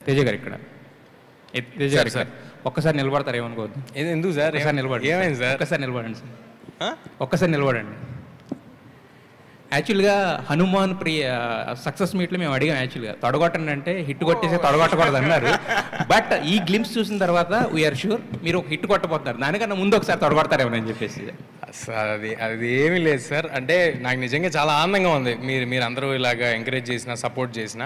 తేజ గారు ఇక్కడ. తేజ గారు సార్ ఒక్కసారి నిలబడతారు, ఏమనుకోవద్దు. ఎందుకు సార్? ఒకసారి నిలబడండి. ఏమైంది సార్? ఒక్కసారి నిలబడండి సార్, ఒక్కసారి నిలబడండి. యాక్చువల్గా హనుమాన్ ప్రియ సక్సెస్ మీట్లో మేము అడిగాం, యాక్చువల్గా తొడగొట్టండి అంటే హిట్ కొట్టేసి తొడగొట్టకూడదు అన్నారు. బట్ ఈ గ్లిమ్స్ చూసిన తర్వాత వీఆర్ షూర్ మీరు ఒక హిట్ కొట్టబోతున్నారు, దానికన్నా ముందు ఒకసారి తొడగొడతారేమని చెప్పేసి. సార్ అది ఏమీ లేదు సార్. అంటే నాకు నిజంగా చాలా ఆనందంగా ఉంది మీరు అందరూ ఇలాగా ఎంకరేజ్ చేసిన, సపోర్ట్ చేసిన.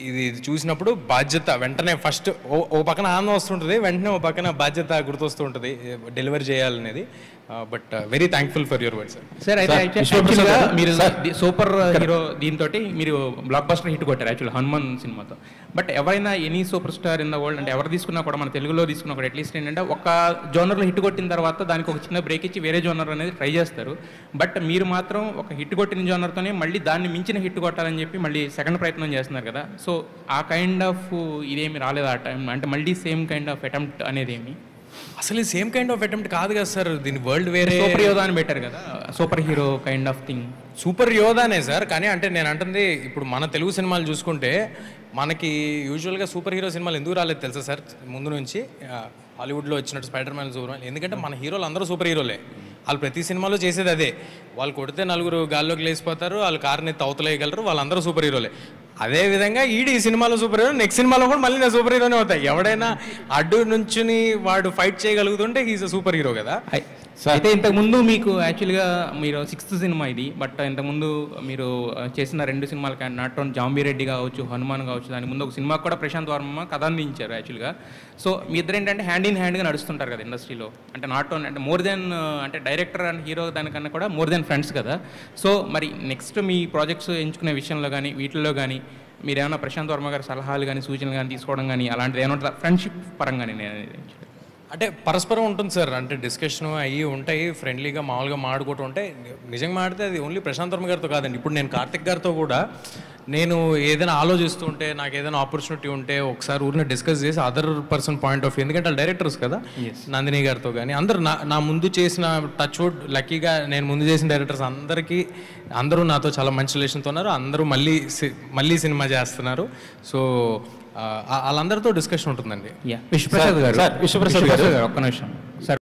ఇది చూసినప్పుడు బాధ్యత వెంటనే ఫస్ట్ ఓ పక్కన ఆనందం వస్తుంటుంది, వెంటనే ఓ పక్కన బాధ్యత గుర్తొస్తూ ఉంటుంది డెలివరీ చేయాలనేది. But very thankful for your word sir. Sir అయితే మీరు సూపర్ హీరో దీంతో మీరు బ్లాక్ బస్టర్ హిట్ కొట్టారు యాక్చువల్లీ హనుమాన్ సినిమాతో. బట్ ఎవరైనా any super star in the world అంటే ఎవరు తీసుకున్నా కూడా, మన తెలుగులో తీసుకున్నా కూడా అట్లీస్ట్ ఏంటంటే ఒక జోనర్లో హిట్ కొట్టిన తర్వాత దానికి ఒక చిన్న బ్రేక్ ఇచ్చి వేరే జోనర్ అనేది ట్రై చేస్తారు. బట్ మీరు మాత్రం ఒక హిట్ కొట్టిన జోనర్తోనే మళ్ళీ దాన్ని మించిన హిట్ కొట్టాలని చెప్పి మళ్ళీ సెకండ్ ప్రయత్నం చేస్తున్నారు కదా. సో ఆ కైండ్ ఆఫ్ ఇదేమి రాలేదు ఆ టైం, అంటే మళ్ళీ సేమ్ కైండ్ ఆఫ్ అటెంప్ట్ అనేది ఏమి? అసలు సేమ్ కైండ్ ఆఫ్ అటెంప్ట్ కాదు కదా సార్, దీని వరల్డ్ వేరే. సూపర్ యోధా అని పెట్టారు కదా, super hero kind of thing. Super యోధానే సార్, కానీ అంటే నేను అంటుంది ఇప్పుడు మన తెలుగు సినిమాలు చూసుకుంటే మనకి యూజువల్గా సూపర్ హీరో సినిమాలు ఎందుకు రాలేదు తెలుసా సార్? ముందు నుంచి హాలీవుడ్లో వచ్చినట్టు స్పైడర్ మ్యాన్, సూపర్, ఎందుకంటే మన హీరోలు అందరూ సూపర్ హీరోలే. వాళ్ళు ప్రతి సినిమాలో చేసేది అదే, వాళ్ళు కొడితే నలుగురు గాల్లోకి లేచిపోతారు, వాళ్ళు కారుని తవతలేయగలరు, వాళ్ళందరూ సూపర్ హీరోలే. అదేవిధంగా ఈ సినిమాలో సూపర్ హీరో, నెక్స్ట్ సినిమాలో కూడా మళ్ళీ నేను సూపర్ హీరోనే అవుతాయి. ఎవడైనా అడ్డు నుంచుని వాడు ఫైట్ చేయగలుగుతుంటే హీఈస్ అ సూపర్ హీరో కదా. అయితే ఇంతకుముందు మీకు యాక్చువల్గా మీరు 6th సినిమా ఇది, బట్ ఇంతకుముందు మీరు చేసిన 2 సినిమాలు కానీ నాట్ ఓన్లీ జాంబీరెడ్డి కావచ్చు, హనుమాన్ కావచ్చు, దాని ముందు ఒక సినిమాకి కూడా ప్రశాంత్ వర్మ కథ అందించారు యాక్చువల్గా. సో మీ ఇద్దరు ఏంటంటే హ్యాండ్ ఇన్ హ్యాండ్గా నడుస్తుంటారు కదా ఇండస్ట్రీలో, అంటే నాట్ ఓన్లీ అంటే మోర్ దెన్ అంటే డైరెక్టర్ అండ్ హీరో దానికన్నా కూడా మోర్ దెన్ ఫ్రెండ్స్ కదా. సో మరి నెక్స్ట్ మీ ప్రాజెక్ట్స్ ఎంచుకునే విషయంలో కానీ వీటిల్లో కానీ మీరు ఏమైనా ప్రశాంత్ వర్మ గారి సలహాలు కానీ సూచనలు కానీ తీసుకోవడం కానీ అలాంటిది ఏమైనా ఫ్రెండ్షిప్ పరంగానే నేను అంటే పరస్పరం ఉంటుంది సార్, అంటే డిస్కషన్ అయ్యి ఉంటాయి, ఫ్రెండ్లీగా మామూలుగా మాడుకుంటూ ఉంటాయి. నిజంగా మాడితే అది ఓన్లీ ప్రశాంత్ వర్మ గారితో కాదండి, ఇప్పుడు నేను కార్తిక్ గారితో కూడా నేను ఏదైనా ఆలోచిస్తూ ఉంటే, నాకు ఏదైనా ఆపర్చునిటీ ఉంటే ఒకసారి ఊరిని డిస్కస్ చేసి other person point of view, ఎందుకంటే వాళ్ళు డైరెక్టర్స్ కదా, నందిని గారితో కానీ అందరు నా ముందు చేసిన టచ్ వుడ్ లక్కీగా నేను ముందు చేసిన డైరెక్టర్స్ అందరూ నాతో చాలా మంచి రిలేషన్తో ఉన్నారు, అందరూ మళ్ళీ సినిమా చేస్తున్నారు. సో వాళ్ళందరితో డిస్కషన్ ఉంటుందండి. విశ్వప్రసాద్ గారు ఒక్క నిమిషం సార్.